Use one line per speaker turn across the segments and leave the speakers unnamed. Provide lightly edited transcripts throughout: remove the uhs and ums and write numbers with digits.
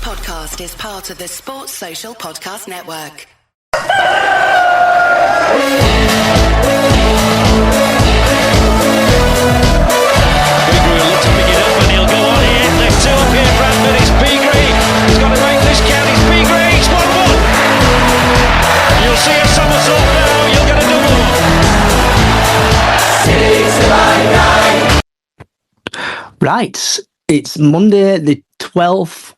podcast is part of the Sports Social Podcast Network.
Bigre will look to pick it up and he'll go on here. There's two up here, Bradford. It's Bigre. He's got to make this count. It's Bigre. It's 1-1. You'll see a somersault now. You'll get a double one.
Right, it's Monday the 12th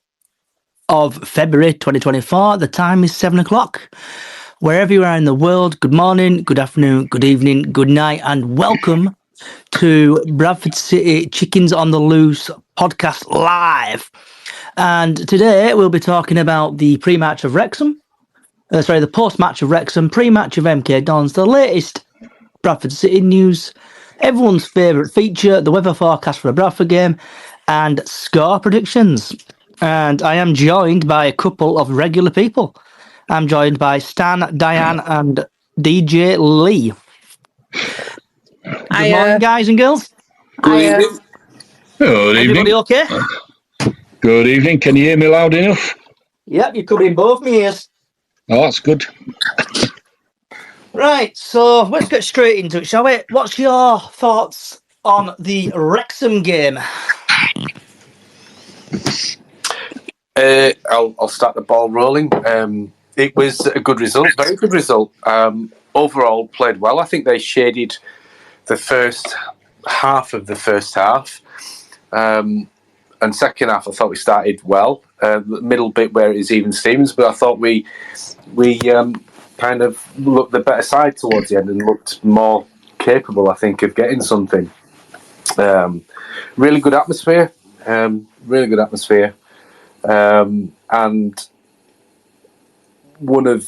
of February 2024. The time is 7 o'clock. Wherever you are in the world, good morning, good afternoon, good evening, good night, and welcome to Bradford City Chickens on the Loose podcast live. And today we'll be talking about the pre-match of Wrexham. The post-match of Wrexham, pre-match of MKDons, the latest Bradford City news, everyone's favourite feature, the weather forecast for the Bradford game, and score predictions. And I am joined by a couple of regular people. I'm joined by Stan, Diane, and DJ Lee. Good morning, guys and girls.
Good evening.
Good evening.
Everybody okay?
Good evening. Can you hear me loud enough?
Yep, you're covering both my ears.
Oh, that's good.
Right, so let's get straight into it, shall we? What's your thoughts on the Wrexham game?
I'll start the ball rolling. It was a good result, very good result. Overall, played well. I think they shaded the first half of the first half. And second half, I thought we started well. The middle bit where it is even Stevens, but I thought we kind of looked the better side towards the end and looked more capable, I think, of getting something. Really good atmosphere. And one of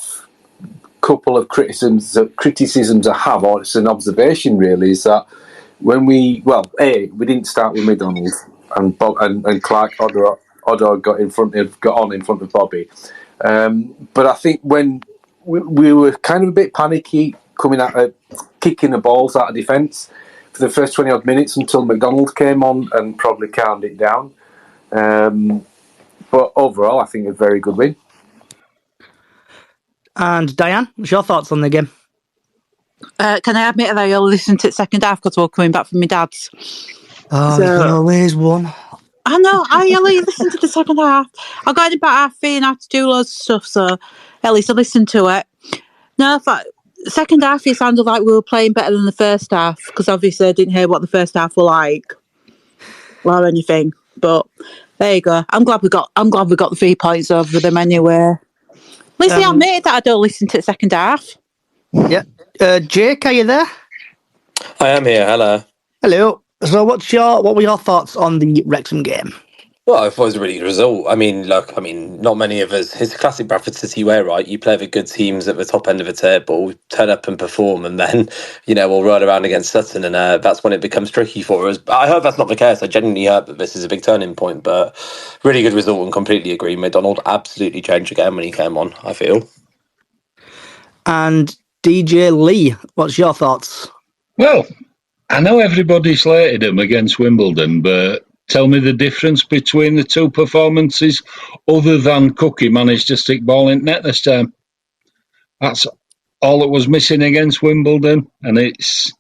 couple of criticisms I have, or it's an observation really, is that when we didn't start with McDonald and Bob and Clark Odor got on in front of Bobby, but I think when we were kind of a bit panicky coming out, kicking the balls out of defence for the first 20 odd minutes until McDonald came on and probably calmed it down. But overall, I think a very good win. And
Diane, what's your thoughts on the game?
Can I admit that I only listened to the second half because we're coming back from my dad's?
Oh, there's always one.
I know, I only listened to the second half. I got in about 3:30 and I had to do loads of stuff, so at least I listened to it. No, I thought second half it sounded like we were playing better than the first half, because obviously I didn't hear what the first half were like or anything. But there you go. I'm glad we got the 3 points over them anyway. At least I admitted that I don't listen to the second half.
Yeah. Jake, are you there?
I am here. Hello.
Hello. So what were your thoughts on the Wrexham game?
Well, I thought it was a really good result. Not many of us. It's a classic Bradford City way, right? You play with good teams at the top end of the table, turn up and perform, and then, we'll ride around against Sutton, and that's when it becomes tricky for us. But I hope that's not the case. I genuinely hope that this is a big turning point, but really good result and completely agree. McDonald absolutely changed the game when he came on, I feel.
And DJ Lee, what's your thoughts?
Well, I know everybody slated him against Wimbledon, but tell me the difference between the two performances other than Cookie managed to stick ball in net this time. That's all that was missing against Wimbledon, and it's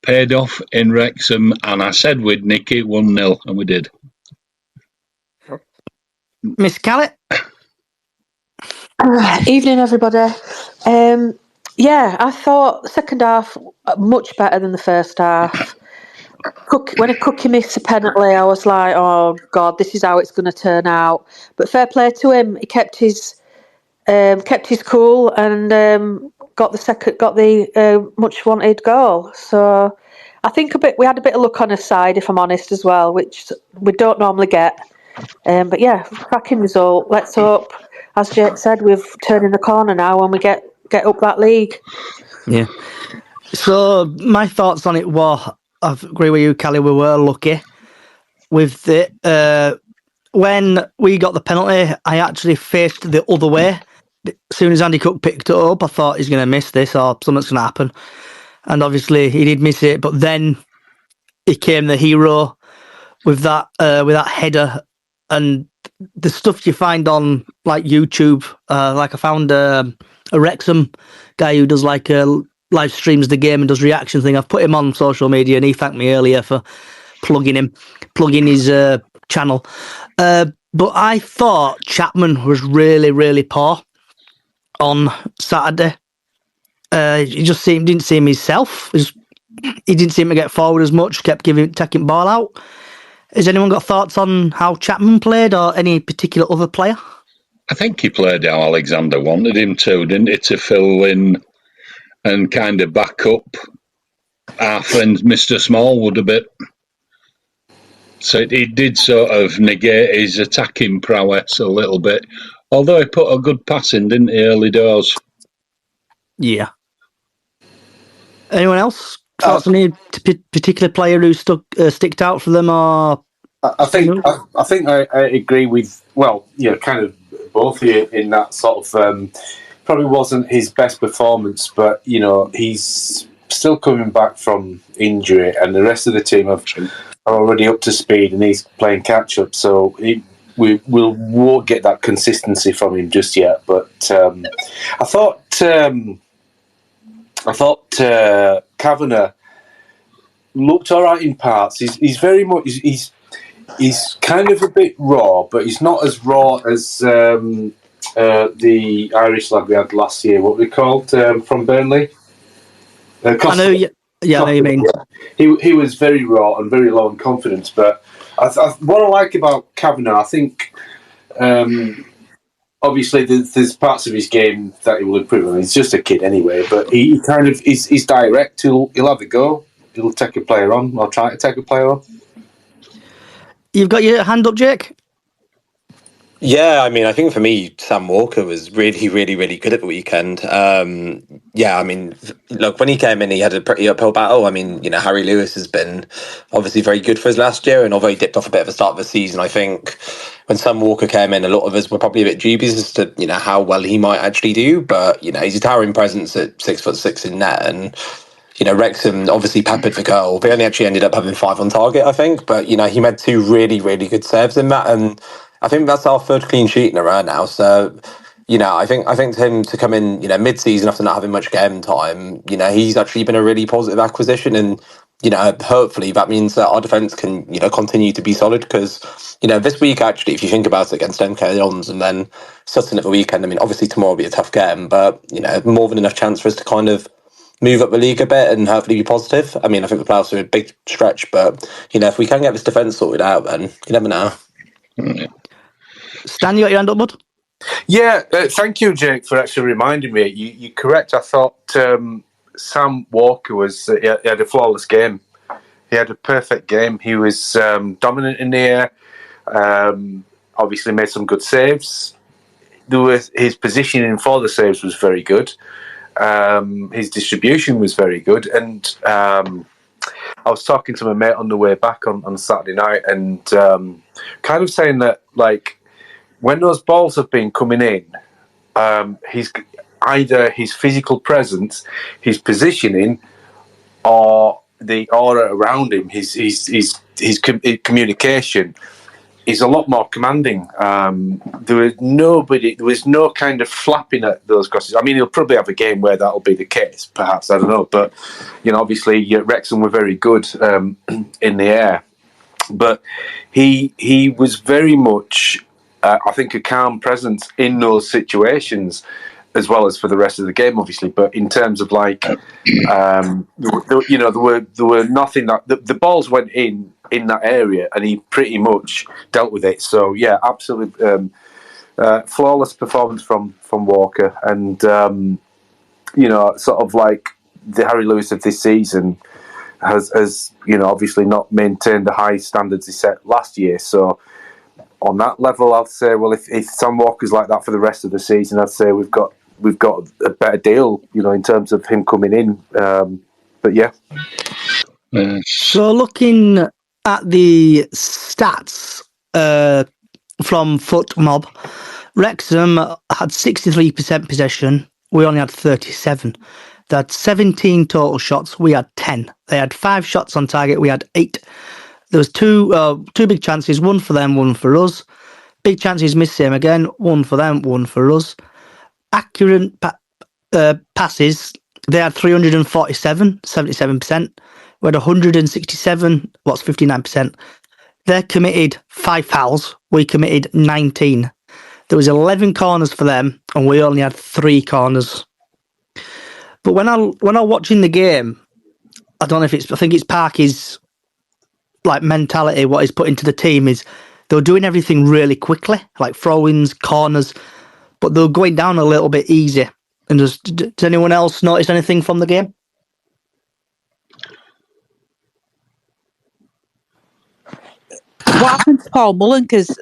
paid off in Wrexham, and I said we'd nick it 1-0, and we did.
Miss Callett?
Evening, everybody. I thought second half much better than the first half. When a Cookie missed a penalty, I was like, "Oh God, this is how it's going to turn out." But fair play to him; he kept his cool and got the much wanted goal. So I think we had a bit of luck on his side, if I'm honest, as well, which we don't normally get. But yeah, cracking result. Let's hope, as Jake said, we're turning the corner now and we get up that league.
Yeah. So my thoughts on it were, I agree with you, Callie, we were lucky with it. When we got the penalty, I actually faced the other way. As soon as Andy Cook picked it up, I thought he's going to miss this or something's going to happen. And obviously he did miss it, but then he came the hero with that header, and the stuff you find on like YouTube. Like I found a Wrexham guy who does like live streams the game and does reaction thing. I've put him on social media, and he thanked me earlier for plugging his channel. But I thought Chapman was really, really poor on Saturday. He just didn't seem himself. He didn't seem to get forward as much. Kept taking ball out. Has anyone got thoughts on how Chapman played, or any particular other player?
I think he played how Alexander wanted him to, didn't he? To fill in and kind of back up our friend Mr. Smallwood a bit. So he did sort of negate his attacking prowess a little bit. Although he put a good pass in, didn't he, early doors?
Yeah. Anyone else? Thoughts on any particular player who sticked out for them, or?
I think I agree with, kind of both of you in that sort of, probably wasn't his best performance, but, he's still coming back from injury, and the rest of the team are already up to speed, and he's playing catch-up, so we won't get that consistency from him just yet. But I thought Kavanagh looked all right in parts. He's very much he's kind of a bit raw, but he's not as raw as the Irish lad we had last year. What we called from Burnley.
I know. Yeah, I know you mean.
He was very raw and very low in confidence. But what I like about Kavanagh, I think. Obviously, there's parts of his game that he will improve on. He's just a kid anyway, but he kind of he's direct. He'll have a go. He'll take a player on, or try to take a player on.
You've got your hand up, Jake?
Yeah, I mean, I think for me, Sam Walker was really, really, really good at the weekend. Yeah, I mean, look, when he came in, he had a pretty uphill battle. I mean, Harry Lewis has been obviously very good for us last year, and although he dipped off a bit of a start of the season, I think when Sam Walker came in, a lot of us were probably a bit dubious as to, how well he might actually do. But, he's a towering presence at 6'6" in net, and Wrexham obviously peppered the goal. They only actually ended up having 5 on target, I think. But, he made 2 really, really good saves in that. And I think that's our 3rd clean sheet in a row now. So, I think to him to come in, mid-season after not having much game time, he's actually been a really positive acquisition. And, hopefully that means that our defence can, continue to be solid. Because, this week, actually, if you think about it, against MKDons and then Sutton at the weekend, I mean, obviously tomorrow will be a tough game. But, more than enough chance for us to kind of move up the league a bit and hopefully be positive. I mean, I think the playoffs are a big stretch, but if we can get this defence sorted out, then you never know.
Stan, you got your hand up, bud?
Yeah, thank you, Jake, for actually reminding me. You're correct. I thought Sam Walker he had a flawless game. He had a perfect game. He was dominant in the air. Obviously, made some good saves. His positioning for the saves was very good. His distribution was very good, and I was talking to my mate on the way back on Saturday night, and kind of saying that, like, when those balls have been coming in, he's either his physical presence, his positioning, or the aura around him, his communication is a lot more commanding. There was no kind of flapping at those crosses. I mean, he'll probably have a game where that'll be the case, perhaps, I don't know. But, obviously, Wrexham were very good in the air. But he was very much, I think, a calm presence in those situations, as well as for the rest of the game, obviously. But in terms of, like, there were nothing that... The balls went in that area, and he pretty much dealt with it. So, yeah, absolutely flawless performance from Walker. And, sort of like the Harry Lewis of this season has obviously not maintained the high standards he set last year. So, on that level, I'd say, well, if Sam Walker's like that for the rest of the season, I'd say we've got a better deal, in terms of him coming in. But yeah.
So looking at the stats from FootMob, Wrexham had 63% possession. We only had 37. They had 17 total shots. We had 10. They had 5 shots on target. We had 8. There was two big chances, one for them, one for us. big chances missed same again. One for them, one for us. Accurate passes, they had 347, 77%. We had 167, what's 59%. They committed 5 fouls. We committed 19. There was 11 corners for them, and we only had 3 corners. But when I'm watching the game, I don't know if I think it's Parky's like mentality, what he's put into the team is they were doing everything really quickly, like throw-ins, corners, but they were going down a little bit easy. And does anyone else notice anything from the game?
What happened to Paul Mullen? Because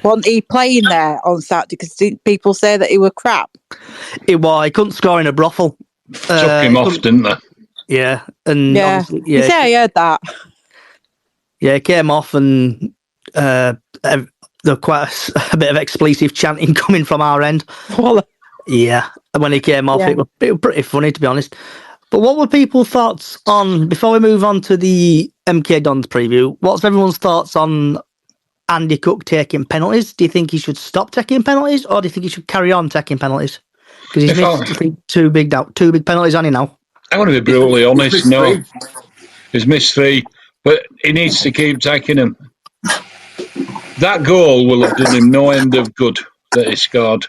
wasn't he playing there on Saturday? Because people say that he were crap.
He couldn't score in a brothel.
Took him off, didn't they?
Yeah, and obviously,
You say I heard that.
Yeah, it came off, and there was quite a bit of explosive chanting coming from our end. Yeah, and when he came off, it was pretty funny, to be honest. But what were people's thoughts on, before we move on to the MKDons preview, what's everyone's thoughts on Andy Cook taking penalties? Do you think he should stop taking penalties, or do you think he should carry on taking penalties? Because he's missed, I think, two big penalties on him now.
I want to be brutally honest, no. He's missed 3, but he needs to keep taking them. That goal will have done him no end of good that he scored.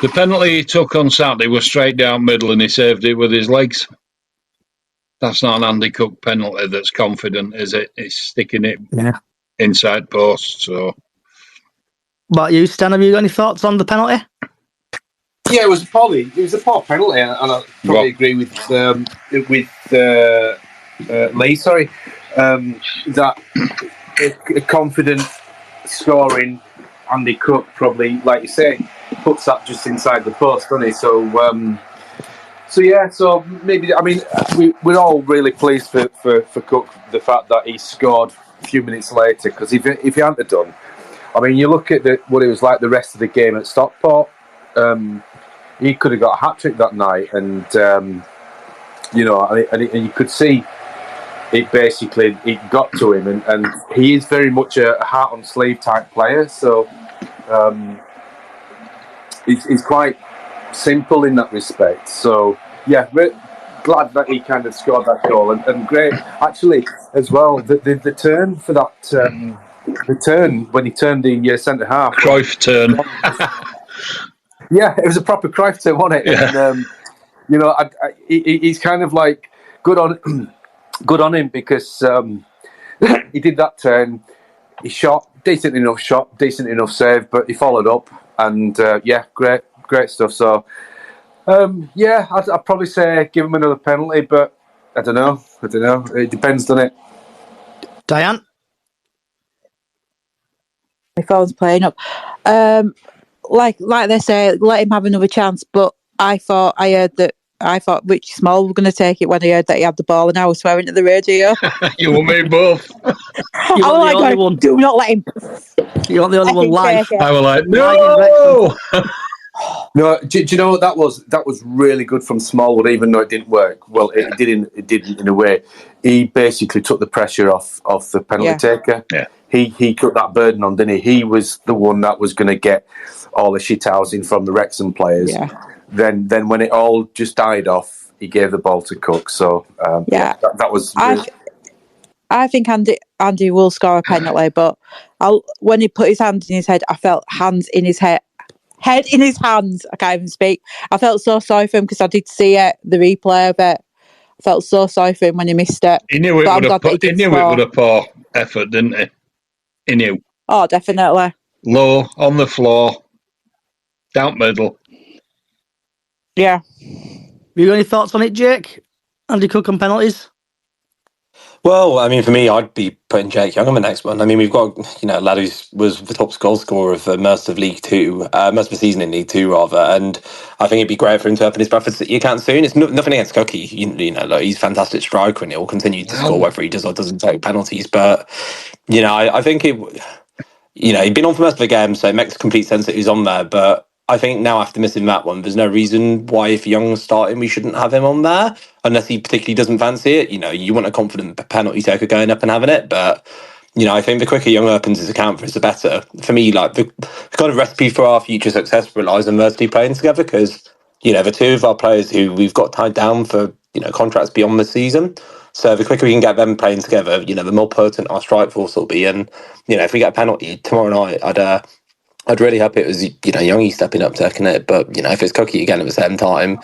The penalty he took on Saturday was straight down middle and he saved it with his legs. That's not an Andy Cook penalty that's confident, is it? It's sticking it inside post. So,
But you, Stan, have you got any thoughts on the penalty?
Yeah, it was a poor penalty, and I probably agree with Lee. Sorry, that a confident scoring Andy Cook probably, like you say, puts that just inside the post, doesn't he? So maybe, I mean, we're all really pleased for Cook, the fact that he scored a few minutes later, because if he hadn't done, I mean, you look at what it was like the rest of the game at Stockport. He could have got a hat-trick that night, and you could see it basically, it got to him, and he is very much a heart-on-sleeve type player, so he's quite simple in that respect. So, yeah, we're glad that he kind of scored that goal, and great, actually, as well, the turn for that, the turn when he turned the centre-half.
Cruyff turn.
Yeah, it was a proper Cruyff turn, wasn't it? Yeah. And, he's kind of like good on him, because he did that turn. He shot, decent enough save, but he followed up, and great stuff. So, I'd probably say give him another penalty, but I don't know. It depends, doesn't it?
Diane?
My phone's playing up. Like they say, let him have another chance. But I thought Richie Small were going to take it when I heard that he had the ball, and I was swearing at the radio.
You and me both.
You want the only one.
Do not let him.
You want the only one live.
I was like, no.
No, do you know what that was? That was really good from Smallwood, even though it didn't work. Well, it didn't in a way. He basically took the pressure off the penalty taker.
Yeah.
He took that burden on, didn't he? He was the one that was going to get all the shithousing from the Wrexham players. Yeah. Then when it all just died off, he gave the ball to Cook. So that was. Really...
I think Andy will score a penalty, but when he put his hand in his head, I felt hands in his head in his hands. I can't even speak. I felt so sorry for him because I did see the replay of it. I felt so sorry for him when he missed it.
He knew it would have poor effort, didn't he? He knew.
Oh, definitely.
Low, on the floor, down middle.
Yeah.
You got any thoughts on it, Jake? Andy Cook on penalties?
Well, I mean, for me, I'd be putting Jake Young on the next one. I mean, we've got, a lad who was the top goal scorer of most of League Two, most of the season in League Two, rather. And I think it'd be great for him to open his Bradford City account soon. It's nothing against Cookie. He's a fantastic striker and he'll continue to score whether he does or doesn't take penalties. But, I think he'd been on for most of the game, so it makes complete sense that he's on there. But I think now after missing that one, there's no reason why if Young's starting, we shouldn't have him on there, unless he particularly doesn't fancy it. You want a confident penalty taker going up and having it, but I think the quicker Young opens his account for us, the better. For me, like the kind of recipe for our future success relies on Mersley playing together because, the two of our players who we've got tied down for, contracts beyond the season. So the quicker we can get them playing together, the more potent our strike force will be. And, if we get a penalty tomorrow night, I'd really hope it was, Youngie stepping up taking it. But, if it's Cookie again at the same time,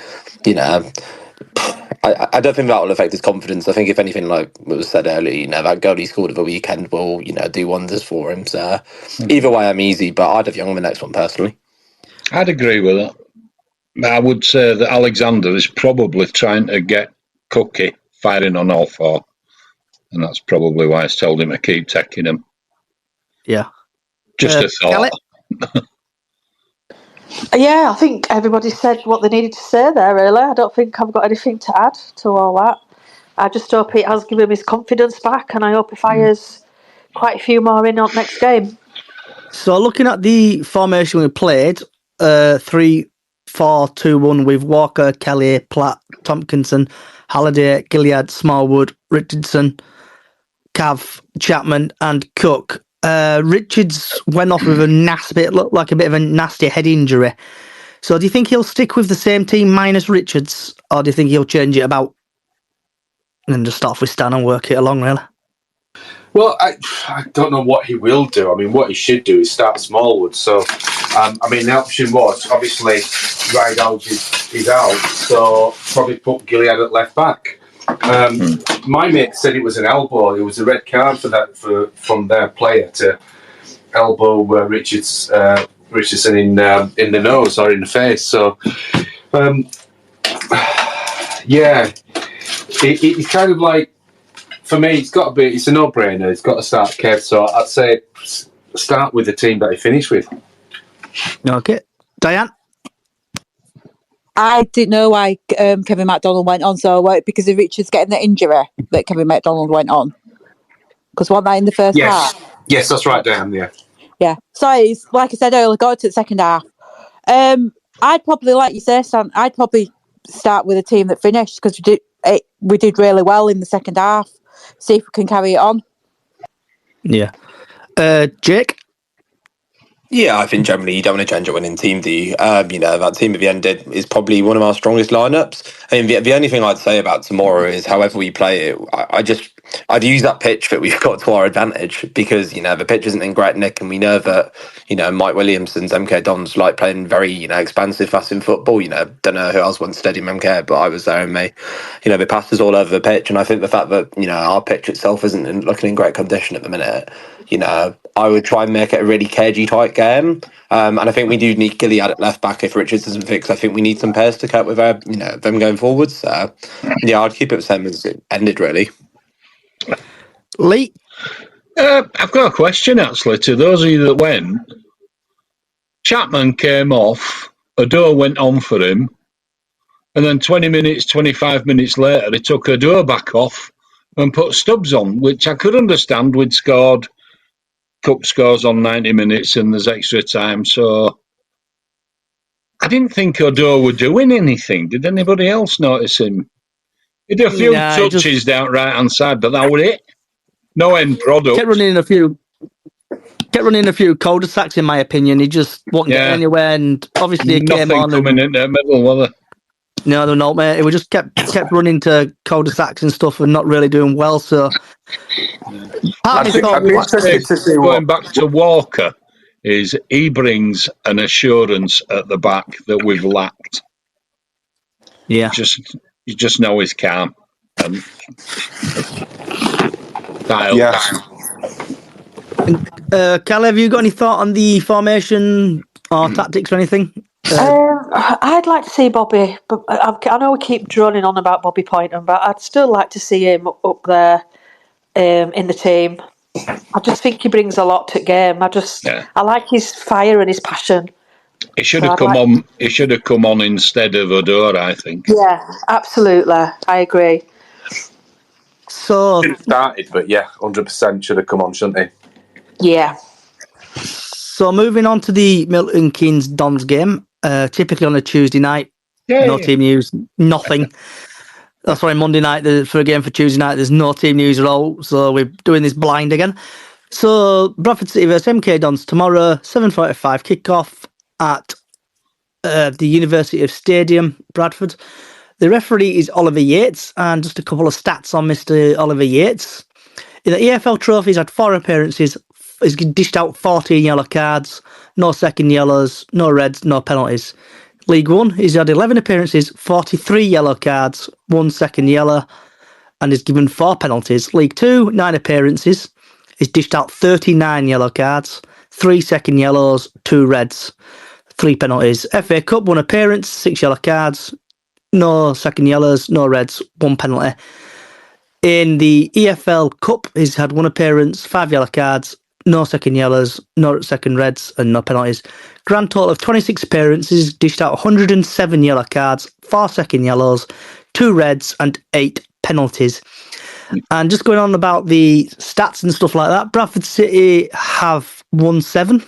I don't think that will affect his confidence. I think if anything, like was said earlier, that goal he scored at the weekend will, do wonders for him. So either way, I'm easy, but I'd have Young on the next one personally.
I'd agree with that. I would say that Alexander is probably trying to get Cookie firing on all four. And that's probably why it's told him to keep taking him.
Yeah.
Just a thought.
Yeah, I think everybody said what they needed to say there, really. I don't think I've got anything to add to all that. I just hope it has given him his confidence back, and I hope he fires quite a few more in on next game.
So looking at the formation we played, 3-4-2-1 with Walker, Kelly, Platt, Tompkinson, Halliday, Gilead, Smallwood, Richardson, Cav, Chapman and Cook. Richards went off with looked like a bit of a nasty head injury. So do you think he'll stick with the same team minus Richards, or do you think he'll change it about and just start off with Stan and work it along, really?
Well, I don't know what he will do. I mean, what he should do is start Smallwood. So, the option was, obviously, Rideout is out, so probably put Gilead at left back. My mate said it was an elbow. It was a red card from their player to elbow Richardson in the nose or in the face. So, it's kind of like, for me, it's a no-brainer. It's got to start Kev. So I'd say start with the team that he finished with.
Okay, Diane.
I didn't know why Kevin McDonald went on so well, because of Richards getting the injury that Kevin McDonald went on. Because wasn't that in the first half?
Yes, that's right, Dan. Yeah.
Yeah. So it's like I said earlier, got to the second half. I'd probably, like you say, Stan, I'd probably start with a team that finished because we did really well in the second half. See if we can carry it on.
Yeah. Jake.
Yeah, I think generally you don't want to change a winning team, do you? That team at the end is probably one of our strongest lineups. I mean, the only thing I'd say about tomorrow is however we play it, I'd use that pitch that we've got to our advantage because, the pitch isn't in great nick and we know that, Mike Williamson's MKDons like playing very, expansive, fast-in football. Don't know who else wants Stadium MK, but I was there and they passed us all over the pitch. And I think the fact that, our pitch itself isn't looking in great condition at the minute, I would try and make it a really cagey tight game. And I think we do need Gilead at left back if Richards doesn't fix. I think we need some pairs to cope with them going forward. So, I'd keep it the same as it ended, really.
Lee?
I've got a question, actually, to those of you that went. Chapman came off, Ado went on for him, and then 25 minutes later, he took Ado back off and put Stubbs on, which I could understand. We'd scored, Cook scores on 90 minutes and there's extra time, so I didn't think Ado were doing anything. Did anybody else notice him? He did a few touches down right-hand side, but that was it. No end product.
Kept running a few cul-de-sacs, in my opinion. He just wasn't getting anywhere, and obviously he came on.
Nothing coming in the middle, was there?
No, mate. We just kept running to cul-de-sacs and stuff and not really doing well, so...
Going back to Walker, is he brings an assurance at the back that we've lacked.
Yeah.
You just know he's calm. And
Callie, have you got any thought on the formation or tactics or anything?
I'd like to see Bobby, but I know we keep droning on about Bobby Poynton, but I'd still like to see him up there in the team. I just think he brings a lot to the game. I like his fire and his passion.
He should have come on. He should have come on instead of Odor, I think.
Yeah, absolutely. I agree.
So
should have started, but 100% should have come on, shouldn't he?
Yeah.
So moving on to the Milton Keynes Dons game, typically on a Tuesday night. No team news, nothing. That's why Monday night for a game for Tuesday night, there's no team news at all. So we're doing this blind again. So Bradford City versus MKDons tomorrow, 7:45 kickoff at the University of Stadium, Bradford. The referee is Oliver Yates, and just a couple of stats on Mr. Oliver Yates. In the EFL Trophy, he's had 4 appearances. He's dished out 14 yellow cards, no second yellows, no reds, no penalties. League One, he's had 11 appearances, 43 yellow cards, 1 second yellow, and he's given 4 penalties. League Two, 9 appearances. He's dished out 39 yellow cards, 3 second yellows, 2 reds, 3 penalties. FA Cup, 1 appearance, 6 yellow cards, no second yellows, no reds, 1 penalty. In the EFL Cup, he's had 1 appearance, 5 yellow cards, no second yellows, no second reds, and no penalties. Grand total of 26 appearances, dished out 107 yellow cards, 4 second yellows, 2 reds, and 8 penalties. And just going on about the stats and stuff like that, Bradford City have won 7.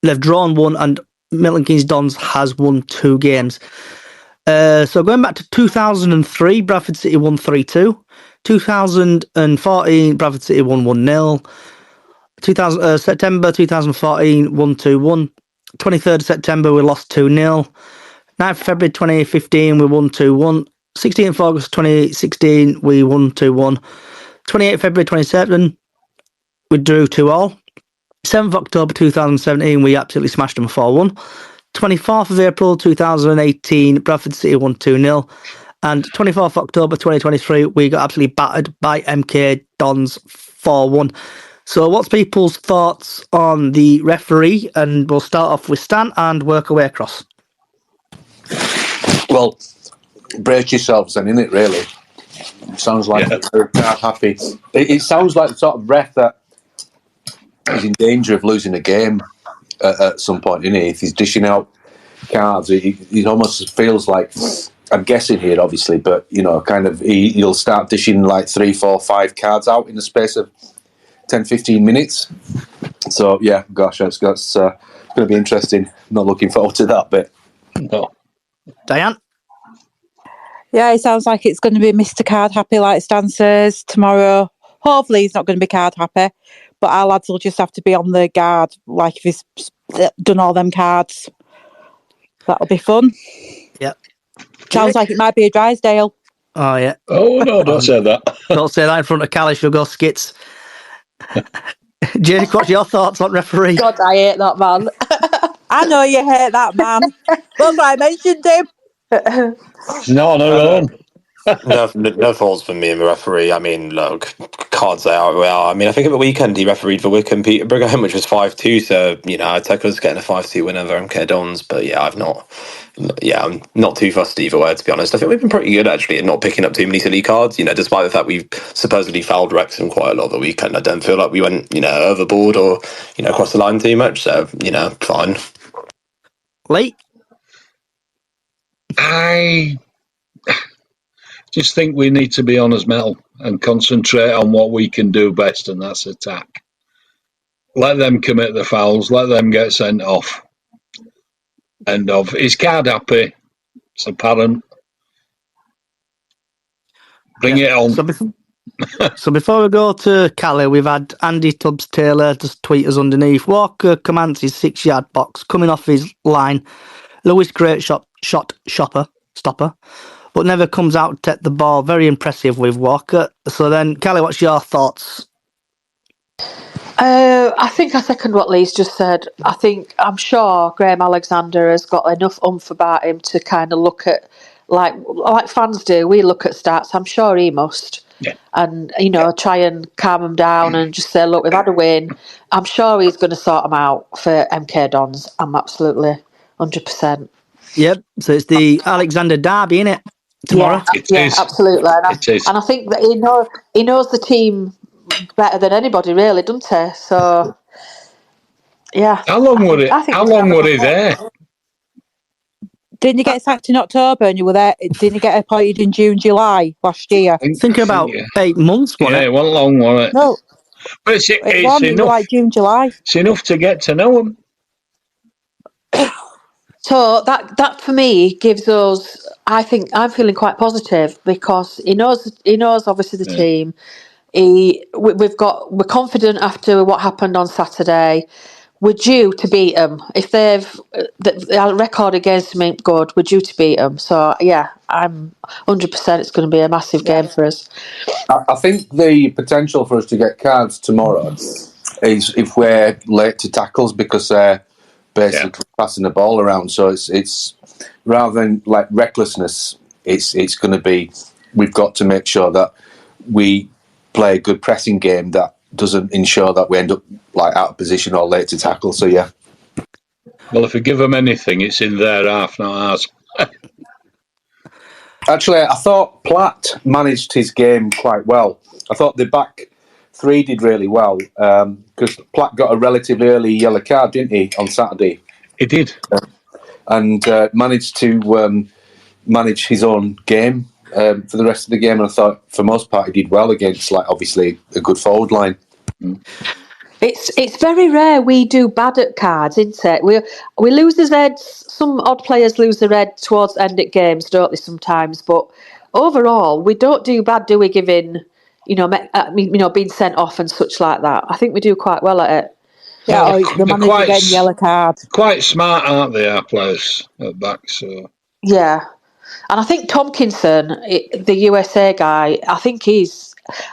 They've drawn 1, and Milton Keynes Dons has won 2 games. So going back to 2003, Bradford City won 3-2. 2014, Bradford City won 1-0. September 2014, 1-2-1. 23rd of September, we lost 2-0. 9th February 2015, we won 2-1. 16th August 2016, we won 2-1. 28th February 2017, we drew 2-2. 7th October 2017, we absolutely smashed them 4-1. 24th of April 2018, Bradford City won 2-0. And 24th October 2023, we got absolutely battered by MKDons 4-1. So what's people's thoughts on the referee? And we'll start off with Stan and work away across.
Well, brace yourselves then, innit, really? It sounds like they're happy. It sounds like the sort of ref that is in danger of losing a game at some point, innit? If he's dishing out cards, it almost feels like, I'm guessing here, obviously, but, you know, kind of he'll start dishing like 3, 4, 5 cards out in the space of 10, 15 minutes. So, yeah, gosh, that's going to be interesting. Not looking forward to that bit.
No.
Diane?
Yeah, it sounds like it's going to be Mr. Card Happy, like Stan says, tomorrow. Hopefully he's not going to be card happy, but our lads will just have to be on the guard, like if he's done all them cards. That'll be fun.
Yep.
Sounds like it might be a Drysdale.
Oh, yeah.
Oh, no, don't say that.
Don't say that in front of Callie, she'll go skits. Jake, what's your thoughts on referee?
God, I hate that man.
I know you hate that man. That's why I mentioned him.
No, no.
No faults for me and the referee. I mean, look, cards they are. Well, I mean, I think at the weekend he refereed for Wycombe Peterborough, which was 5-2. So you know, I'd take us getting a 5-2 win over MKDons. But yeah, I'm not too fussed either way. To be honest, I think we've been pretty good actually at not picking up too many silly cards. You know, despite the fact we've supposedly fouled Wrexham quite a lot of the weekend, I don't feel like we went overboard or across the line too much. So fine.
Lee?
I just think we need to be on as metal and concentrate on what we can do best, and that's attack. Let them commit the fouls, let them get sent off. End of. He's card happy. It's apparent. Bring it on.
So before we go to Callie, we've had Andy Tubbs Taylor just tweet us underneath. Walker commands his 6-yard box, coming off his line. Lewis great stopper, but never comes out to take the ball. Very impressive with Walker. So then, Callie, what's your thoughts?
I think I second what Lee's just said. I'm sure Graham Alexander has got enough oomph about him to kind of look at, like fans do, we look at stats. I'm sure he must.
Yeah.
And, try and calm him down and just say, look, we've had a win. I'm sure he's going to sort them out for MKDons. I'm absolutely 100%.
Yep, so it's the Alexander Derby, innit? Tomorrow.
Yeah, absolutely. And I think that he knows the team better than anybody, really, doesn't he? So, yeah.
How long were he there?
Didn't you get sacked in October and you were there? Didn't you get appointed in June, July last year?
Thinking about 8 months, wasn't it?
Yeah, it wasn't long, was it?
No.
But it's
enough. Like June, July.
It's enough to get to know him.
So that for me gives us, I think I'm feeling quite positive because he knows obviously the team. We're confident after what happened on Saturday. We're due to beat them. If our record against them ain't good, we're due to beat them. So yeah, I'm 100%. It's going to be a massive game for us.
I think the potential for us to get cards tomorrow is if we're late to tackles because they're basically passing the ball around. So it's rather than like recklessness, it's going to be we've got to make sure that we play a good pressing game that doesn't ensure that we end up like out of position or late to tackle. So yeah.
Well, if we give them anything, it's in their half, not ours.
Actually, I thought Platt managed his game quite well. I thought the back three did really well because Platt got a relatively early yellow card, didn't he, on Saturday?
He did.
And managed to manage his own game for the rest of the game. And I thought, for most part, he did well against, like, obviously, a good forward line.
It's very rare we do bad at cards, isn't it? We lose the reds. Some odd players lose the red towards the end of games, don't they? Sometimes, but overall, we don't do bad, do we? Giving, being sent off and such like that. I think we do quite well at it.
Yeah, the manager getting yellow card.
Quite smart, aren't they, our players at back? So
yeah, and I think Tompkinson, the USA guy, I think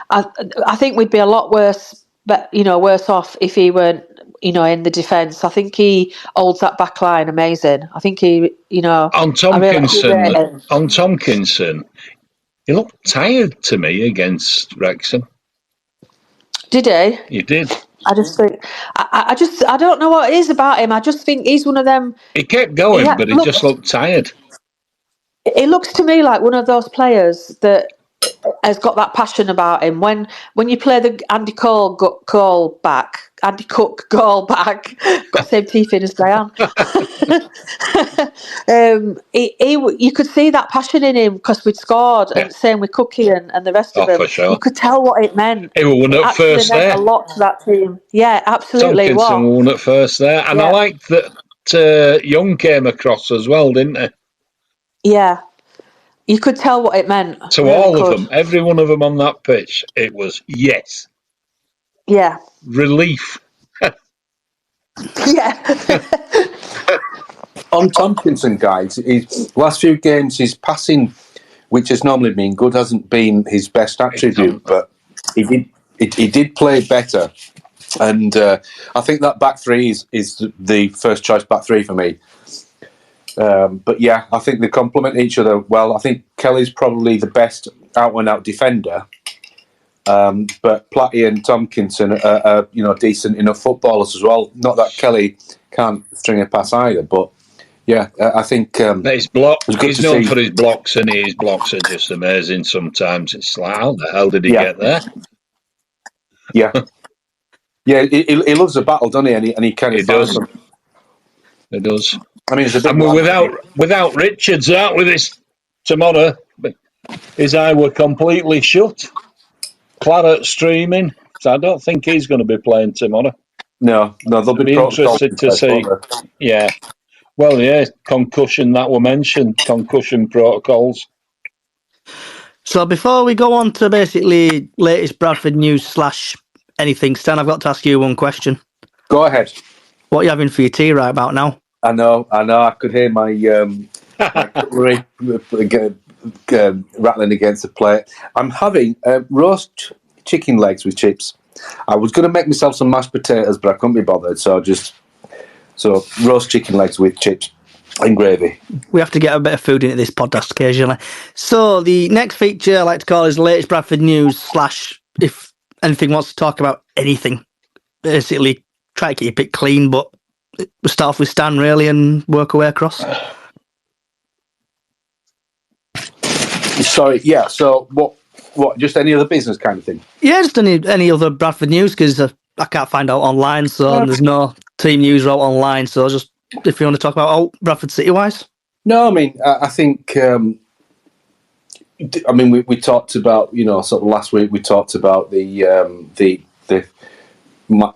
I think we'd be a lot worse, but worse off if he weren't, in the defence. I think he holds that back line amazing. I think he,
on Tompkinson, he looked tired to me against Wrexham.
Did he?
He did.
I just think I don't know what it is about him. I just think he's one of them.
He kept going, but he just looked tired.
It looks to me like one of those players that has got that passion about him. When you play the Andy Cook goal back, got the same teeth in as Diane. You could see that passion in him because we'd scored, and same with Cookie and the rest of them.
For sure.
You could tell what it meant.
He won at first there.
A lot to that team. Yeah, absolutely.
Tompkinson won at first there, and I liked that Young came across as well, didn't he?
Yeah. You could tell what it meant.
To really all of them, every one of them on that pitch, it was yes.
Yeah.
Relief.
Yeah.
On Tompkinson, guys, his last few games, his passing, which has normally been good, hasn't been his best attribute, but he did play better. And I think that back three is the first choice back three for me. But yeah, I think they complement each other well. I think Kelly's probably the best out-and-out defender, but Platty and Tompkinson are decent enough footballers as well. Not that Kelly can't string a pass either, but yeah, I think
his block. He's known for his blocks, and his blocks are just amazing. Sometimes it's like, how the hell did he get there?
Yeah, yeah, he loves a battle, doesn't he? And he kind of
does. He does.
I mean,
and we're without Richards out with this tomorrow. But his eye were completely shut. Claret streaming, so I don't think he's going to be playing tomorrow.
No, they'll be
interested to see. Yeah, well, yeah, concussion that were mentioned, concussion protocols.
So before we go on to basically latest Bradford news / anything, Stan, I've got to ask you one question.
Go ahead.
What are you having for your tea right about now?
I know. I could hear my cutlery rattling against the plate. I'm having roast chicken legs with chips. I was going to make myself some mashed potatoes, but I couldn't be bothered, so roast chicken legs with chips and gravy.
We have to get a bit of food into this podcast occasionally. So the next feature I like to call is latest Bradford news / if anything wants to talk about anything. Basically, try to keep it clean, but we'll start off with Stan, really, and work our way across.
Sorry, yeah, so what, just any other business kind of thing?
Yeah, just any other Bradford news, because I can't find out online, so there's no team news out online, so just if you want to talk about Bradford City-wise.
No, I mean, I think, we talked about, sort of last week, we talked about the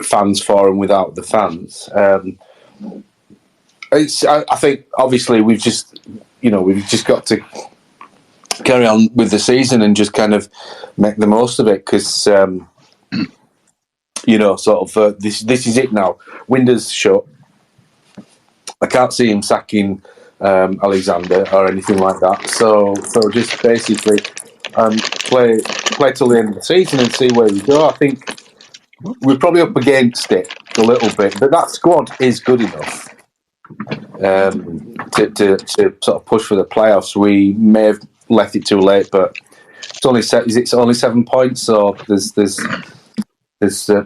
fans forum without the fans. I think obviously we've just got to carry on with the season and just kind of make the most of it because, this is it now. Windows shut. I can't see him sacking Alexander or anything like that. So just basically play till the end of the season and see where we go. I think we're probably up against it a little bit, but that squad is good enough to sort of push for the playoffs. We may have left it too late, but it's only 7 points, so there's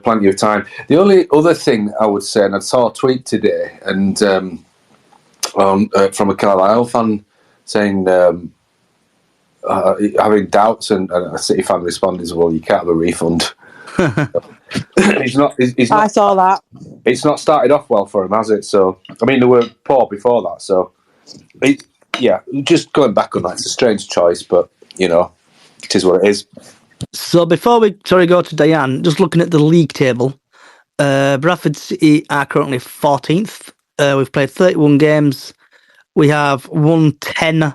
plenty of time. The only other thing I would say, and I saw a tweet today, and from a Carlisle fan saying having doubts, and a City fan responded, "Well, you can't have a refund." He's not.
I saw that.
It's not started off well for him, has it? So, I mean, they were poor before that. So, just going back on that, it's a strange choice, but it is what it is.
So before we go to Diane, just looking at the league table, Bradford City are currently 14th. We've played 31 games. We have won 10,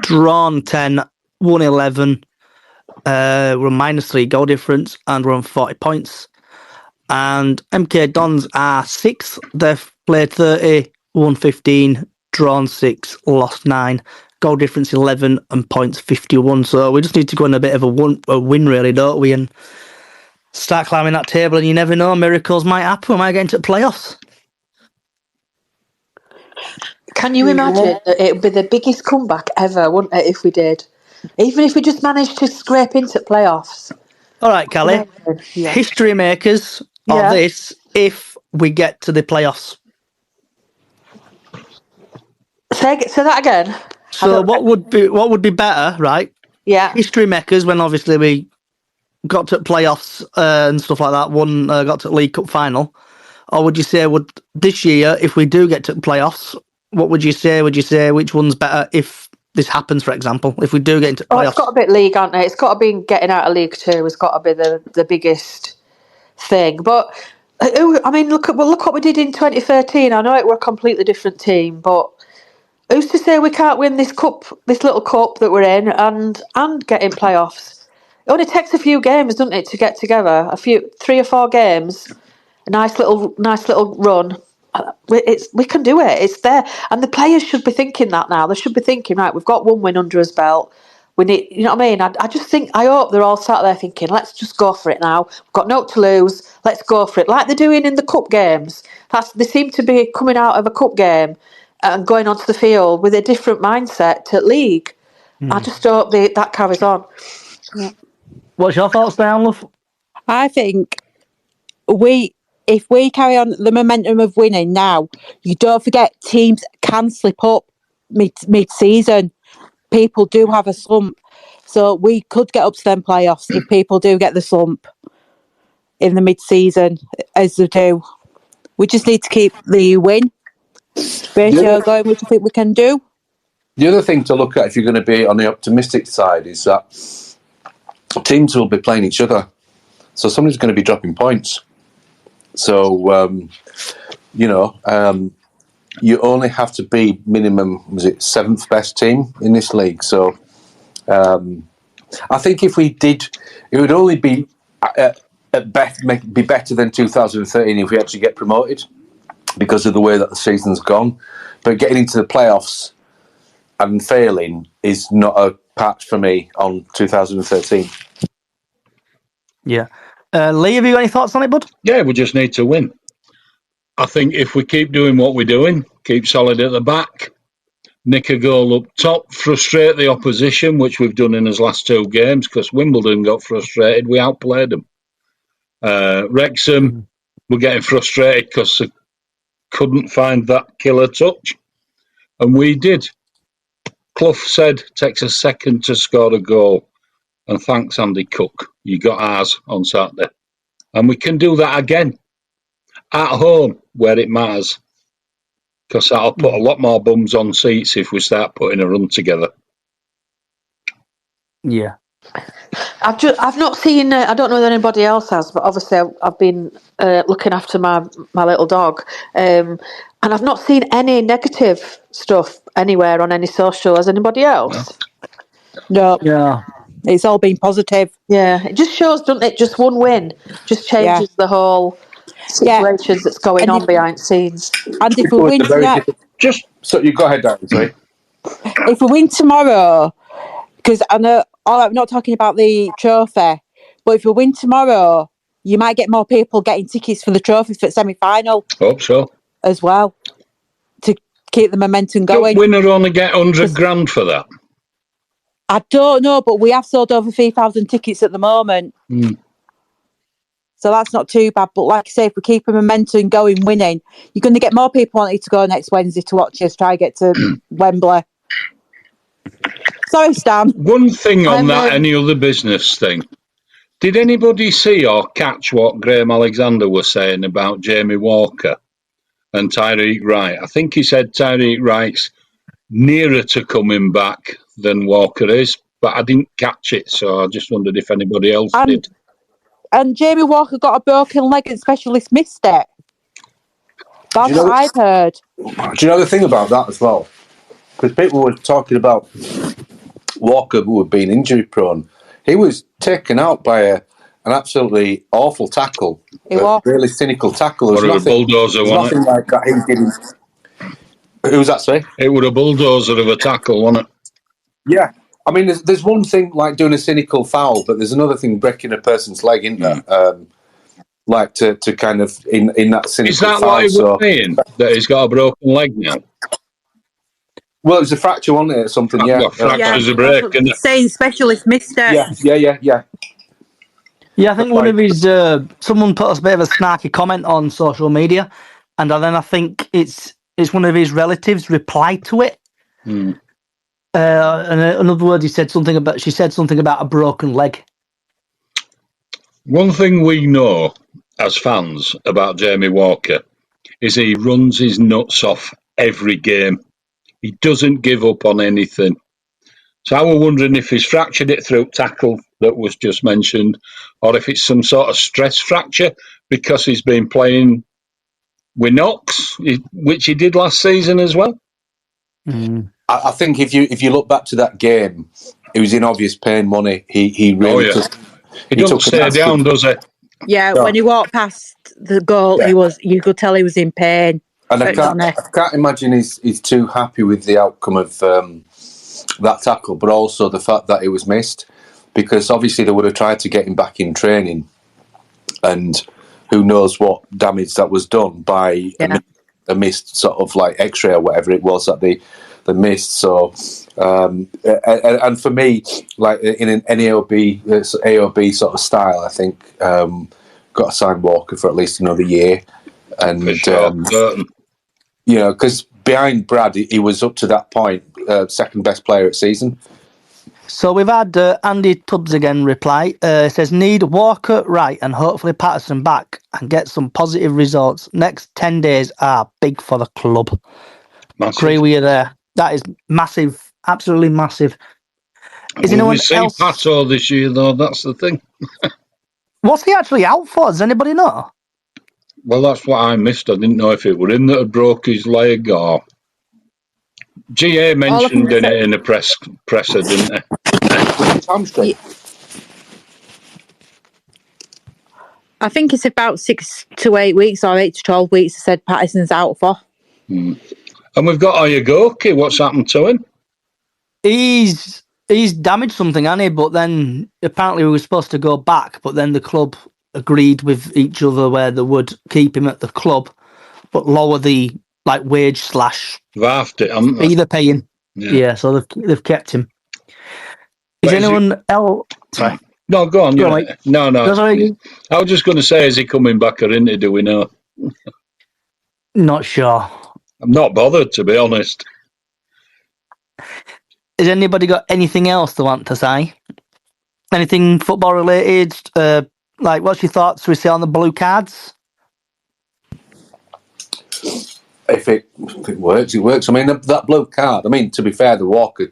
drawn 10, won 11. We're on -3 goal difference, and we're on 40 points. And MKDons are 6th. They've played 30, won 15, drawn 6, lost 9. Goal difference 11 and points 51. So we just need to go on a bit of a win, really, don't we? And start climbing that table, and you never know, miracles might happen. We might get into the playoffs.
Can you imagine that it would be the biggest comeback ever, wouldn't it, if we did? Even if we just managed to scrape into playoffs.
All right, Callie.
Yeah.
History makers of this if we get to the playoffs.
Say that again.
So what would be better, right?
Yeah.
History makers when obviously we got to playoffs and stuff like that, got to League Cup final. Or would you say this year, if we do get to playoffs, what would you say? Would you say which one's better if this happens, for example, if we do get into playoffs?
It's got to be league, hasn't it? It's got to be getting out of League Two. It's got to be the biggest thing. But I mean, look what we did in 2013. I know it were a completely different team, but who's to say we can't win this little cup that we're in, and get in playoffs? It only takes a few games, doesn't it, to get together? 3 or 4 games, a nice little run. We can do it. It's there, and the players should be thinking that now. They should be thinking, right, we've got 1 win under us belt. We need, you know what I mean? I hope they're all sat there thinking, let's just go for it now. We've got no to lose. Let's go for it, like they're doing in the cup games. They seem to be coming out of a cup game and going onto the field with a different mindset to league. I just hope that carries on. Yeah.
What's your thoughts, Diane, love?
I think if we carry on the momentum of winning now, you don't forget teams can slip up mid-season. People do have a slump. So we could get up to them playoffs if people do get the slump in the mid-season, as they do. We just need to keep the win ratio going, which I think we can do.
The other thing to look at, if you're going to be on the optimistic side, is that teams will be playing each other. So somebody's going to be dropping points. So, you only have to be minimum, was it 7th best team in this league? So, I think if we did, it would only be at best be better than 2013 if we actually get promoted because of the way that the season's gone. But getting into the playoffs and failing is not a patch for me on 2013.
Yeah. Lee, have you got any thoughts on it, bud?
Yeah, we just need to win. I think if we keep doing what we're doing, keep solid at the back, nick a goal up top, frustrate the opposition, which we've done in his last 2 games, because Wimbledon got frustrated, we outplayed them. Wrexham were getting frustrated because they couldn't find that killer touch, and we did. Clough said, takes a second to score a goal, and thanks Andy Cook, you got ours on Saturday. And we can do that again, at home, where it matters, because that'll put a lot more bums on seats if we start putting a run together.
Yeah.
I've not seen. I don't know that anybody else has, but obviously I've been looking after my little dog, and I've not seen any negative stuff anywhere on any social. Has anybody else?
No,
Yeah.
it's all been positive.
Yeah, it just shows, doesn't it? Just one win just changes the whole situations that's going
And
on
if-
behind the scenes.
And if
It
we
was
win
a very
tonight,
difficult.
Just
So you go ahead, Darren. Sorry.
if we win tomorrow, because I know, I'm not talking about the trophy, but if we win tomorrow, you might get more people getting tickets for the trophy for the semi-final
hope so.
as well to keep the momentum
Don't
going.
winner only get 100 grand for that?
I don't know, but we have sold over 3,000 tickets at the moment. So that's not too bad. But like I say, if we keep the momentum going, winning, you're going to get more people wanting to go next Wednesday to watch us try to get to Wembley. Sorry, Stan.
One thing on that,
I'm,
any other business thing. Did anybody see or catch what Graham Alexander was saying about Jamie Walker and Tyreek Wright? I think he said Tyreek Wright's nearer to coming back than Walker is, but I didn't catch it, so I just wondered if anybody else did.
And Jamie Walker got a broken leg and specialist missed it. That's what I've heard.
Do you know the thing about that as well? Because people were talking about Walker, who had been injury prone. He was taken out by an absolutely awful tackle.
He was.
Really cynical tackle.
Or a bulldozer, wasn't
nothing like that he didn't. Who was that, sorry?
it? It was a bulldozer of a tackle, wasn't it?
Yeah. I mean, there's one thing like doing a cynical foul, but there's another thing breaking a person's leg, isn't there? Like to kind of in that cynical
Is that
foul.
what he was saying? That he's got a broken leg now?
Well, it was a fracture, wasn't it? Something, yeah.
Well, fracture's a break, isn't it?
Saying specialist missed it.
Yeah.
Yeah, I think one of his someone put a bit of a snarky comment on social media, and then I think it's one of his relatives replied to it. And in other words, she said something about a broken leg.
One thing we know as fans about Jamie Walker is he runs his nuts off every game. He doesn't give up on anything. So I was wondering if he's fractured it through tackle that was just mentioned, or if it's some sort of stress fracture because he's been playing with knocks, which he did last season as well.
I think if you look back to that game, he was in obvious pain, wasn't he? He really
He doesn't stay down, does he?
Yeah, when he walked past the goal, you could tell he was in pain.
And I can't imagine he's too happy with the outcome of that tackle, but also the fact that it was missed, because obviously they would have tried to get him back in training, and who knows what damage that was done by a missed sort of like X-ray or whatever it was that they missed. So, and for me, like in an AOB sort of style, I think got to sign Walker for at least another year, and you know, because behind Brad, he was up to that point second best player at season.
So we've had Andy Tubbs again reply. It says, need Walker, Wright and hopefully Patterson back and get some positive results. Next 10 days are big for the club. Agree with you there. That is massive, absolutely massive. Is anyone else?
Pato this year, though, that's the thing.
What's he actually out for? Does anybody know?
Well, that's what I missed. I didn't know if it were him that had broke his leg or... GA mentioned it in a presser, didn't they?
Hamstring.
I think it's about 6 to 8 weeks or 8 to 12 weeks. I said Patterson's out for.
And we've got Oyagoki. What's happened to him?
He's damaged something, hasn't he? But then apparently we were supposed to go back, but then the club agreed with each other where they would keep him at the club, but lower the wage /
They've halved it, haven't they?
Either paying. Yeah, so they've kept him. Is anyone else? Sorry.
No, go on. No.
Sorry.
I was just going to say, is he coming back or isn't he? Do we know?
Not sure.
I'm not bothered, to be honest.
Has anybody got anything else they want to say? Anything football related? What's your thoughts, we say, on the blue cards?
If it works, it works. I mean, that blue card, I mean, to be fair, the Walker,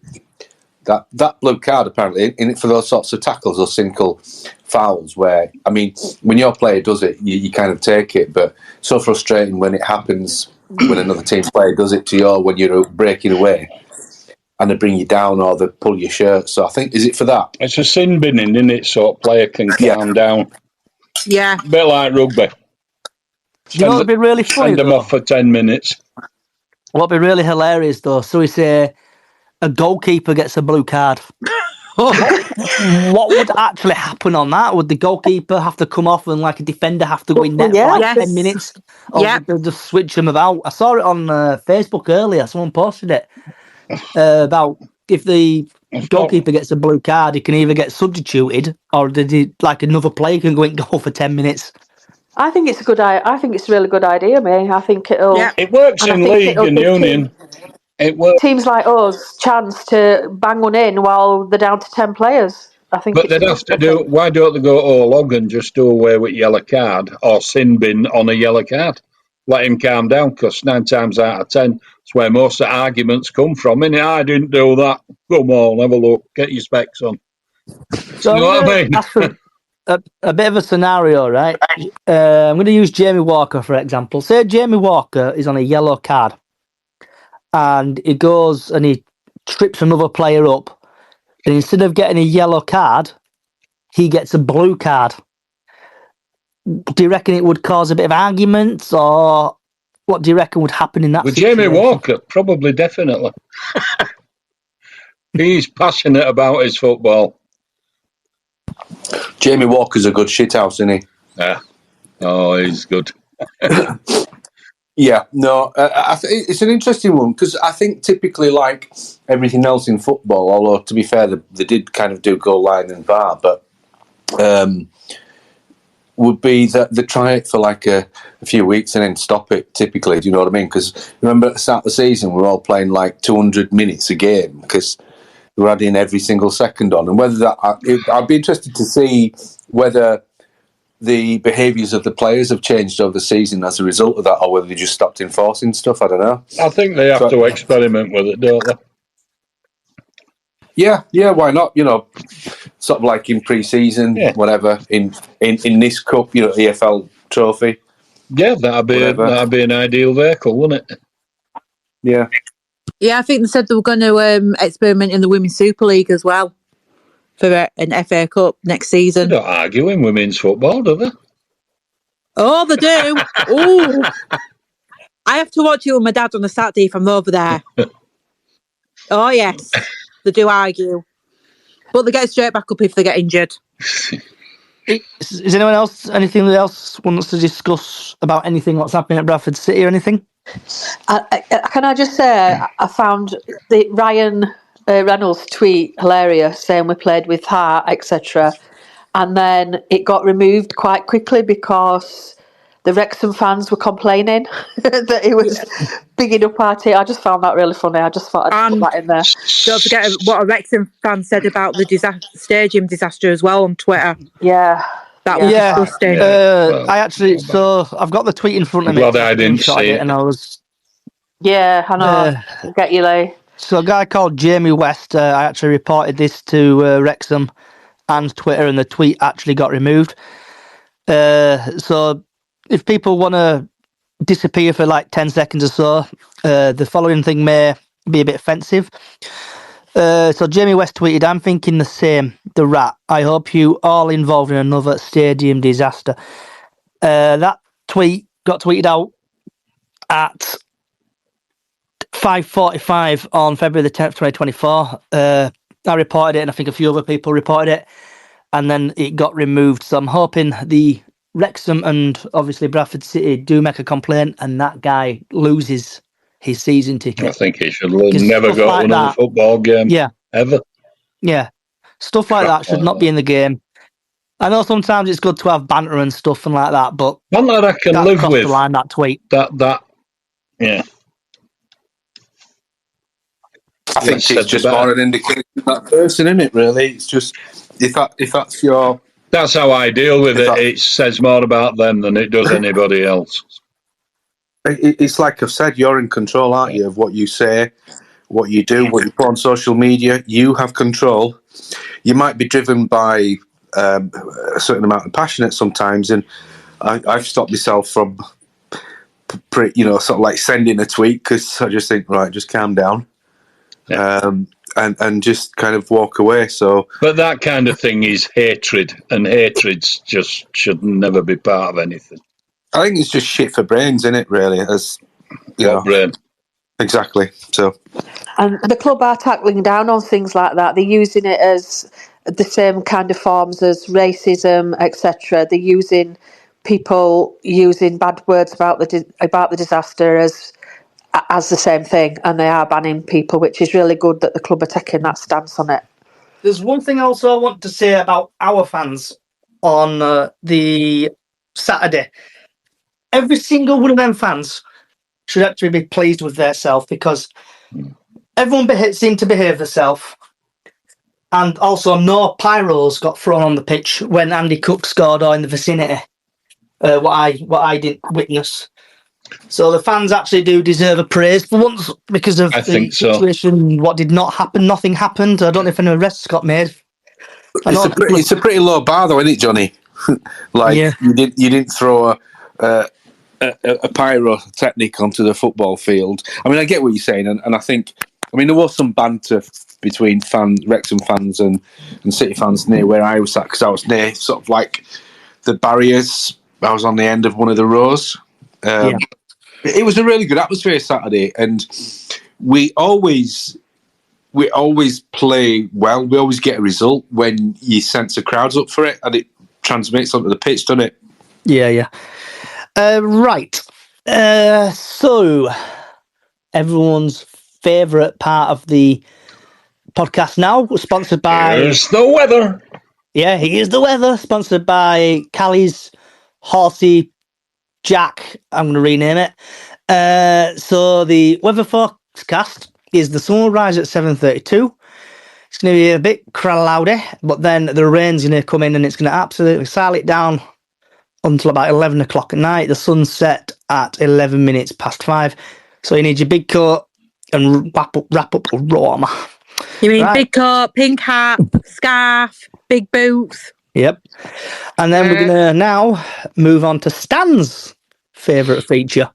that blue card apparently, in it for those sorts of tackles or cynical fouls where, I mean, when your player does it, you kind of take it, but so frustrating when it happens when another team player does it to you or when you're breaking away. and they bring you down or they pull your shirt. So I think, is it for that?
It's a sin binning, isn't it? So a player can calm down.
Yeah.
A bit like rugby.
Do you know what'd be really funny,
Send them
though?
off for 10 minutes.
What'd be really hilarious, though, so we say a goalkeeper gets a blue card. What would actually happen on that? Would the goalkeeper have to come off and like a defender have to go in net for like 10 minutes? Or would they just switch them about? I saw it on Facebook earlier. Someone posted it about if the goalkeeper gets a blue card, he can either get substituted or like another player can go in goal for 10 minutes.
I think it's a good. I think it's a really good idea, mate. I think it'll.
Yeah.
It works in league and union. It works.
Teams like us chance to bang one in while they're down to 10 players. I think.
But they'd have to do. Why don't they go all log and just do away with yellow card or sin bin on a yellow card? Let him calm down, because 9 times out of 10, it's where most of the arguments come from. And I didn't do that. Come on, have a look. Get your specs on.
So
you know what I mean?
Ask a bit of a scenario, right? I'm going to use Jamie Walker, for example. Say Jamie Walker is on a yellow card and he goes and he trips another player up, and instead of getting a yellow card, he gets a blue card. Do you reckon it would cause a bit of arguments, or what do you reckon would happen in that
With
situation?
Jamie Walker, probably, definitely. He's passionate about his football.
Jamie Walker's a good shithouse, isn't he?
Yeah. Oh, he's good.
Yeah, no, it's an interesting one, because I think typically, like everything else in football, although to be fair, they did kind of do goal line and VAR, but would be that they try it for like a few weeks and then stop it, typically. Do you know what I mean? Because remember at the start of the season, we were all playing like 200 minutes a game because we were adding every single second on. And whether that, I'd be interested to see whether the behaviours of the players have changed over the season as a result of that, or whether they just stopped enforcing stuff. I don't know.
I think they have to experiment with it, don't they?
Yeah, why not? You know, sort of like in pre-season, whatever, in this cup, you know, EFL trophy.
Yeah, that'd be an ideal vehicle, wouldn't it?
Yeah.
Yeah, I think they said they were going to experiment in the Women's Super League as well for an FA Cup next season.
They don't argue in women's football, do they?
Oh, they do. Oh, I have to watch it with my dad on a Saturday if I'm over there. Oh, yes. They do argue. But they get straight back up if they get injured.
Is anyone else, anything else wants to discuss about anything what's happening at Bradford City or anything?
Can I just say, I found the Ryan Reynolds tweet hilarious, saying we played with heart, etc. And then it got removed quite quickly because the Wrexham fans were complaining that he was bigging up our team. I just found that really funny. I just thought I'd put that in there.
Don't forget what a Wrexham fan said about the stadium disaster as well on Twitter.
Yeah.
That was disgusting.
I've got the tweet in front of me.
Glad I didn't see it.
And I was...
Yeah, I know. I'll get you, Lee.
So a guy called Jamie West, I actually reported this to Wrexham and Twitter, and the tweet actually got removed. So if people want to disappear for like 10 seconds or so, the following thing may be a bit offensive. So Jamie West tweeted, "I'm thinking the same, the rat. I hope you all involved in another stadium disaster." That tweet got tweeted out at 5:45 on February the 10th, 2024. I reported it, and I think a few other people reported it, and then it got removed. So I'm hoping the Wrexham and obviously Bradford City do make a complaint, and that guy loses his season ticket.
I think he should never go to another football game.
Yeah.
Ever.
Yeah. Stuff like that should not be in the game. I know sometimes it's good to have banter and stuff and like that, but
banter I can live with.
The line, that tweet.
Yeah.
I think it's just more an indication of that person, isn't it, really? It's just, if that's your...
That's how I deal with it. It says more about them than it does anybody else.
It's like I've said, you're in control, aren't you, of what you say, what you do, what you put on social media. You have control. You might be driven by a certain amount of passion at sometimes, and I've stopped myself from, sort of like sending a tweet, because I just think, right, just calm down. and just kind of walk away. So,
but that kind of thing is hatred, and hatreds just should never be part of anything.
I think it's just shit for brains, isn't it? Really, as
brain?
Exactly. So,
and the club are tackling down on things like that. They're using it as the same kind of forms as racism, etc. They're using people using bad words about the disaster as the same thing, and they are banning people, which is really good that the club are taking that stance on it.
There's one thing also I want to say about our fans on the Saturday. Every single one of them fans should actually be pleased with themselves, because everyone seemed to behave themselves. And also, no pyros got thrown on the pitch when Andy Cook scored or in the vicinity. What I didn't witness. So the fans actually do deserve a praise for once, because of the situation. So. What did not happen? Nothing happened. I don't know if any arrests got made.
It's a pretty low bar, though, isn't it, Johnny? You didn't throw a pyrotechnic onto the football field. I mean, I get what you're saying, and I think, there was some banter between Wrexham fans and City fans near where I was at, because I was near sort of like the barriers. I was on the end of one of the rows. It was a really good atmosphere Saturday, and we always play well. We always get a result when you sense the crowd's up for it, and it transmits onto the pitch, doesn't it?
Yeah. Right. So, everyone's favourite part of the podcast now, sponsored by...
Here's the weather.
Yeah, here's the weather, sponsored by Callie's Horsey Jack. I'm going to rename it. So, the weather forecast is the sun will rise at 7:32. It's going to be a bit cloudy, but then the rain's going to come in and it's going to absolutely sail it down until about 11 o'clock at night. The sun's set at 11 minutes past 5. So you need your big coat and wrap up warm.
You mean big coat, pink hat, scarf, big boots?
Yep. And then we're going to now move on to Stan's favourite feature.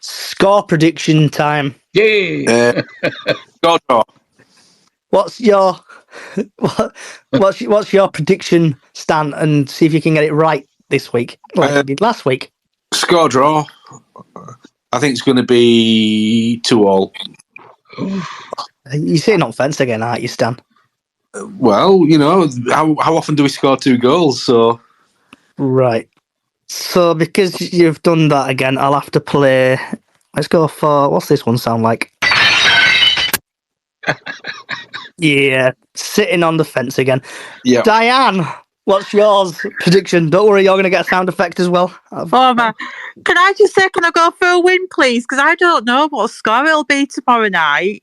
Score prediction time.
Yeah.
Score draw.
What's your prediction, Stan, and see if you can get it right this week, like you did last week.
Score draw. I think it's going to be 2-2.
You're sitting on fence again, aren't you, Stan?
Well, how often do we score 2 goals? So,
right. So because you've done that again, I'll have to play. Let's go for, what's this one sound like? Yeah, sitting on the fence again.
Yeah.
Diane, what's yours prediction? Don't worry, you're going to get a sound effect as well.
Oh, man. Can I just say, can I go for a win, please? Because I don't know what score it'll be tomorrow night.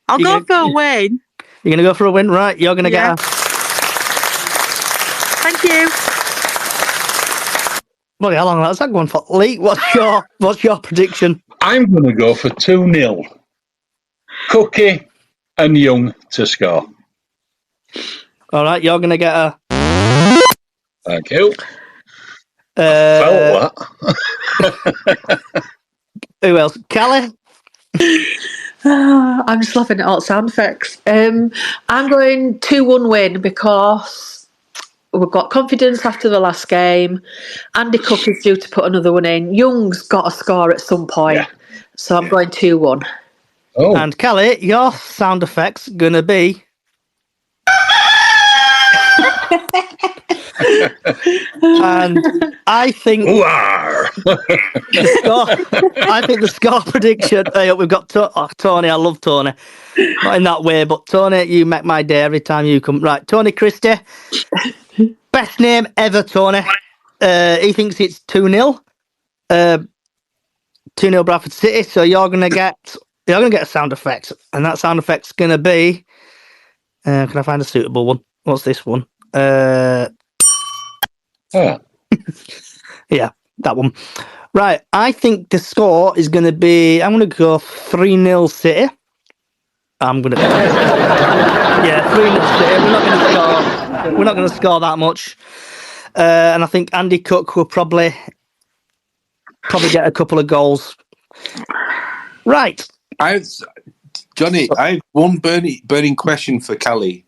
I'll go for a win.
You're going to go for a win, right? You're going to get a...
Thank you.
Well, how long has that going for? Lee, what's your prediction?
I'm going to go for 2-0. Cookie and Young to score.
All right, you're going to get a...
Thank you. I felt that.
Who else? Callie?
I'm just laughing at all the sound effects. I'm going 2-1 win because we've got confidence after the last game. Andy Cook is due to put another one in. Young's got a score at some point. So I'm going 2-1.
Oh.
And Callie, your sound effect's going to be... and I think the score prediction. We've got Tony. I love Tony, not in that way, but Tony, you make my day every time you come. Right, Tony Christie, best name ever, Tony. He thinks it's 2-0, 2-0 Bradford City. So you're gonna get a sound effect, and that sound effect's gonna be. Can I find a suitable one? What's this one? Yeah, that one. Right, I think the score is going to be... I'm going to go 3-0 City. I'm going to... yeah, 3-0 City. We're not going to score that much. And I think Andy Cook will probably get a couple of goals. Right.
Johnny, I have one burning question for Callie.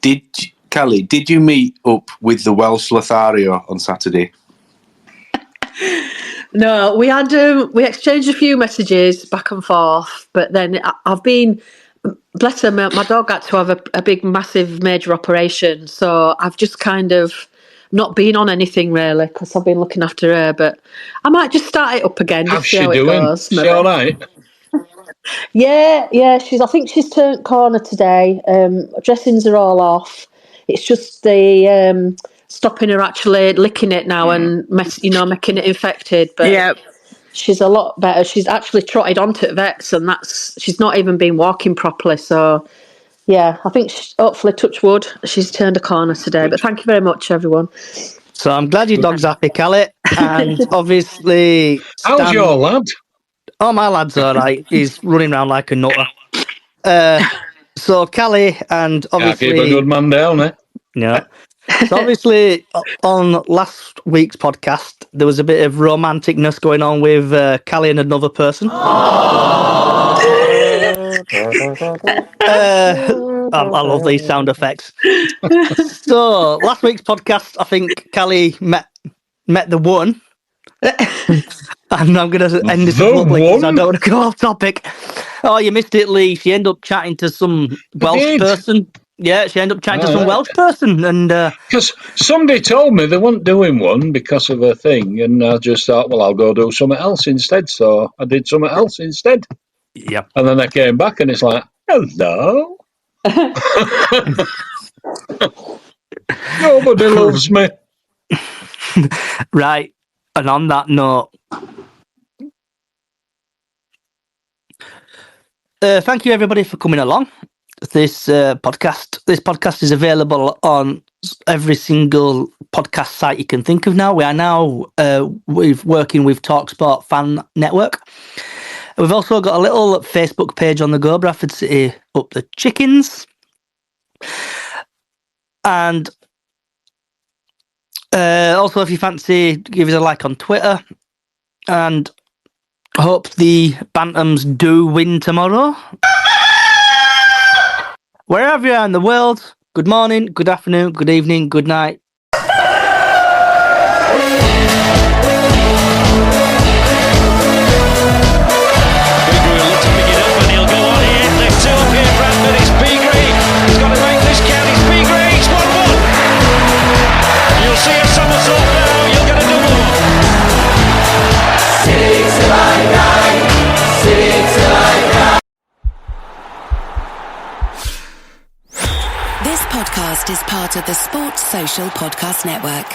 Did you meet up with the Welsh Lothario on Saturday?
No, we exchanged a few messages back and forth, but then I've been, bless her, my dog had to have a big, massive, major operation, so I've just kind of not been on anything really because I've been looking after her. But I might just start it up again.
How's
Just see
she
how
doing?
it goes.
She all right?
Yeah. I think she's turned corner today. Dressings are all off. It's just the stopping her actually licking it now and making it infected. But
Yeah.
she's a lot better. She's actually trotted onto the vets, and she's not even been walking properly. So yeah, I think hopefully, touch wood, she's turned a corner today. But thank you very much, everyone.
So I'm glad your dog's happy, Callie. And obviously,
How's your lad?
Oh, my lad's all right. He's running around like a nutter. So Callie and obviously...
Can't keep a good man down, eh?
Yeah. So obviously, on last week's podcast, there was a bit of romanticness going on with Callie and another person. I love these sound effects. So last week's podcast, I think Callie met the one. And I'm going to end this abruptly because I don't want to go off topic. Oh, you missed it, Lee. She ended up chatting to some Welsh person. Yeah, she ended up chatting to some Welsh person. And
because somebody told me they weren't doing one because of a thing. And I just thought, well, I'll go do something else instead. So I did something else instead.
Yeah.
And then I came back and it's like, hello. Nobody loves me.
Right. And on that note, thank you everybody for coming along. This podcast is available on every single podcast site you can think of now. We are now working with TalkSport Fan Network. We've also got a little Facebook page on the go, Bradford City Up the Chickens. And also, if you fancy, give us a like on Twitter. And hope the Bantams do win tomorrow. Wherever you are in the world, good morning, good afternoon, good evening, good night.
This podcast is part of the Sports Social Podcast Network.